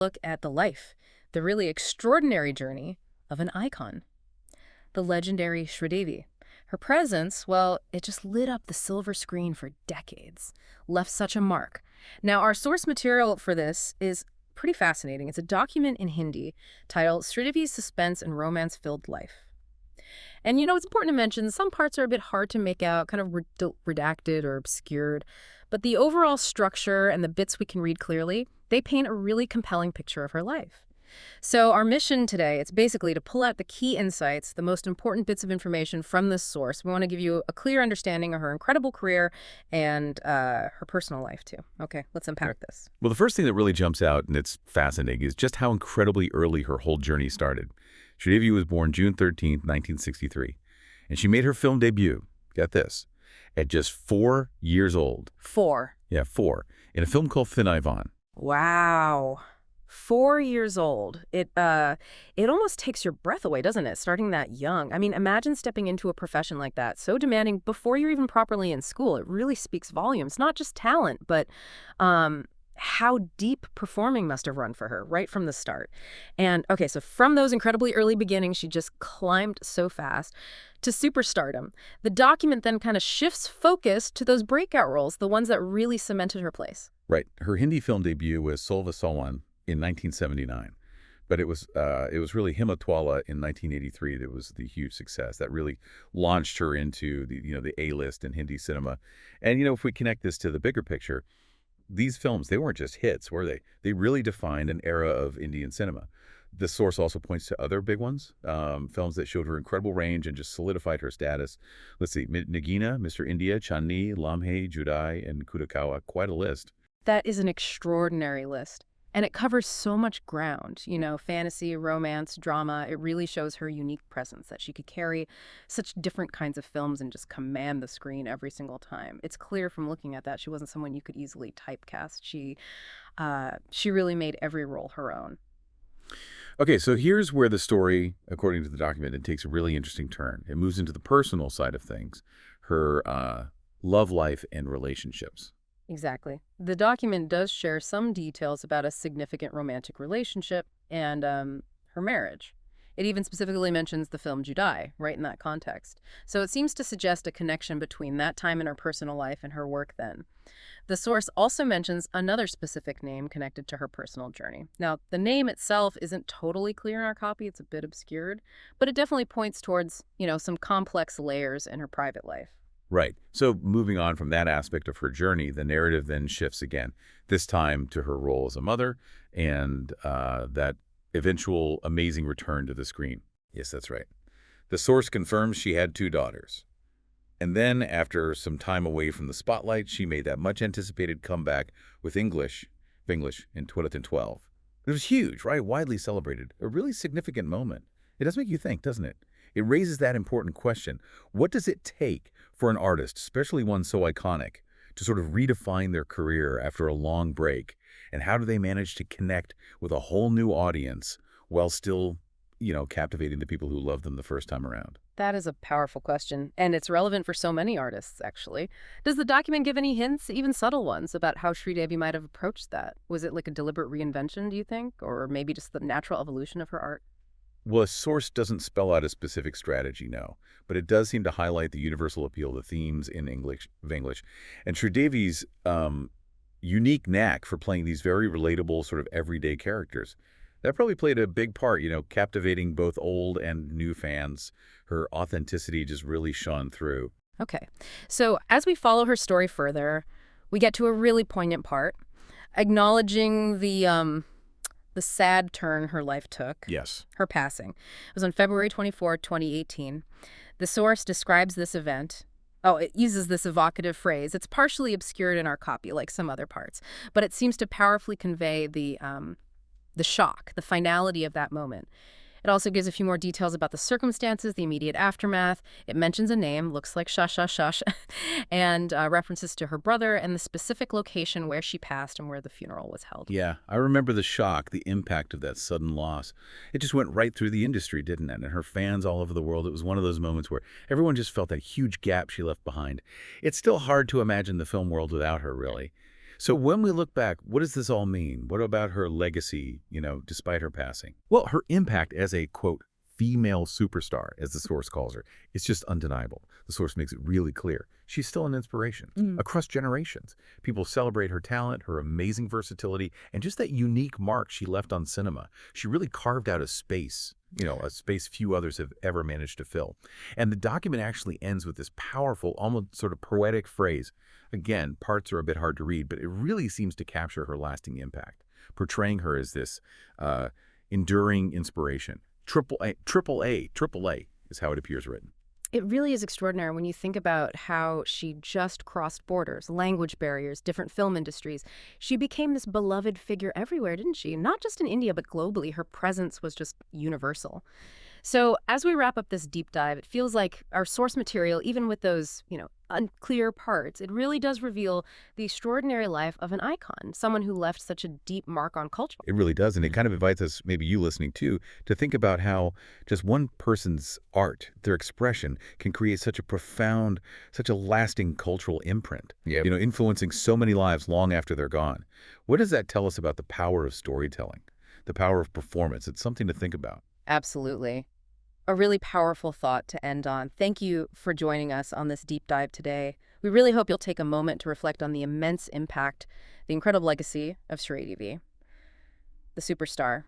Look at the life, the really extraordinary journey of an icon, the legendary Sridevi. Her presence, well, it just lit up the silver screen for decades, left such a mark. Now, our source material for this is pretty fascinating. It's a document in Hindi titled Sridevi's Suspense and Romance-Filled Life. And it's important to mention some parts are a bit hard to make out, kind of redacted or obscured, but the overall structure and the bits we can read clearly, they paint a really compelling picture of her life. So our mission today, it's basically to pull out the key insights, the most important bits of information from this source. We want to give you a clear understanding of her incredible career and her personal life, too. Okay, let's unpack this. Well, the first thing that really jumps out, and it's fascinating, is just how incredibly early her whole journey started. Sridevi was born June 13th, 1963, and she made her film debut, get this, at just 4 years old. 4. Yeah, 4, in a film called Thin Ivan. Wow. 4 years old. It almost takes your breath away, doesn't it? Starting that young. I mean, imagine stepping into a profession like that, so demanding before you're even properly in school. It really speaks volumes, not just talent, but how deep performing must have run for her right from the start. And okay, so from those incredibly early beginnings, she just climbed so fast to superstardom. The document then kind of shifts focus to those breakout roles, the ones that really cemented her place. Right. Her Hindi film debut was Solva Sowan in 1979. But it was really Himatwala in 1983 that was the huge success that really launched her into the A-list in Hindi cinema. And if we connect this to the bigger picture, these films, they weren't just hits, were they? They really defined an era of Indian cinema. This source also points to other big ones, films that showed her incredible range and just solidified her status. Let's see, Nagina, Mr. India, Chandni, Lamhe, Judai, and Kudakawa, quite a list. That is an extraordinary list. And it covers so much ground, fantasy, romance, drama. It really shows her unique presence, that she could carry such different kinds of films and just command the screen every single time. It's clear from looking at that she wasn't someone you could easily typecast. She really made every role her own. Okay, so here's where the story, according to the document, it takes a really interesting turn. It moves into the personal side of things, her love life and relationships. Exactly. The document does share some details about a significant romantic relationship and her marriage. It even specifically mentions the film Judai, right in that context. So it seems to suggest a connection between that time in her personal life and her work then. The source also mentions another specific name connected to her personal journey. Now, the name itself isn't totally clear in our copy. It's a bit obscured, but it definitely points towards, some complex layers in her private life. Right. So moving on from that aspect of her journey, the narrative then shifts again, this time to her role as a mother and that eventual amazing return to the screen. Yes, that's right. The source confirms she had 2 daughters. And then, after some time away from the spotlight, she made that much-anticipated comeback with English in 2012. It was huge, right? Widely celebrated. A really significant moment. It does make you think, doesn't it? It raises that important question. What does it take for an artist, especially one so iconic, to sort of redefine their career after a long break? And how do they manage to connect with a whole new audience while still, captivating the people who loved them the first time around? That is a powerful question, and it's relevant for so many artists, actually. Does the document give any hints, even subtle ones, about how Sridevi might have approached that? Was it like a deliberate reinvention, do you think? Or maybe just the natural evolution of her art? Well, a source doesn't spell out a specific strategy, no, but it does seem to highlight the universal appeal of the themes in English. And Sridevi's unique knack for playing these very relatable sort of everyday characters. That probably played a big part, captivating both old and new fans. Her authenticity just really shone through. Okay, so as we follow her story further, we get to a really poignant part, acknowledging the sad turn her life took. Yes. Her passing. It was on February 24, 2018. The source describes this event. Oh, it uses this evocative phrase. It's partially obscured in our copy, like some other parts, but it seems to powerfully convey the shock, the finality of that moment. It also gives a few more details about the circumstances, the immediate aftermath. It mentions a name, looks like Shush, and references to her brother and the specific location where she passed and where the funeral was held. Yeah, I remember the shock, the impact of that sudden loss. It just went right through the industry, didn't it? And her fans all over the world, it was one of those moments where everyone just felt that huge gap she left behind. It's still hard to imagine the film world without her, really. So when we look back, what does this all mean? What about her legacy, despite her passing? Well, her impact as a, quote, female superstar, as the source calls her, is just undeniable. The source makes it really clear. She's still an inspiration across generations. People celebrate her talent, her amazing versatility, and just that unique mark she left on cinema. She really carved out a space, a space few others have ever managed to fill. And the document actually ends with this powerful, almost sort of poetic phrase. Again, parts are a bit hard to read, but it really seems to capture her lasting impact, portraying her as this enduring inspiration. Triple A is how it appears written. It really is extraordinary when you think about how she just crossed borders, language barriers, different film industries. She became this beloved figure everywhere, didn't she? Not just in India, but globally. Her presence was just universal. So as we wrap up this deep dive, it feels like our source material, even with those, unclear parts, it really does reveal the extraordinary life of an icon, someone who left such a deep mark on culture. It really does, and it kind of invites us, maybe you listening too, to think about how just one person's art, their expression, can create such a profound, such a lasting cultural imprint, influencing so many lives long after they're gone. What does that tell us about the power of storytelling, the power of performance? It's something to think about. Absolutely. A really powerful thought to end on. Thank you for joining us on this deep dive today. We really hope you'll take a moment to reflect on the immense impact, the incredible legacy of Sridevi, the superstar.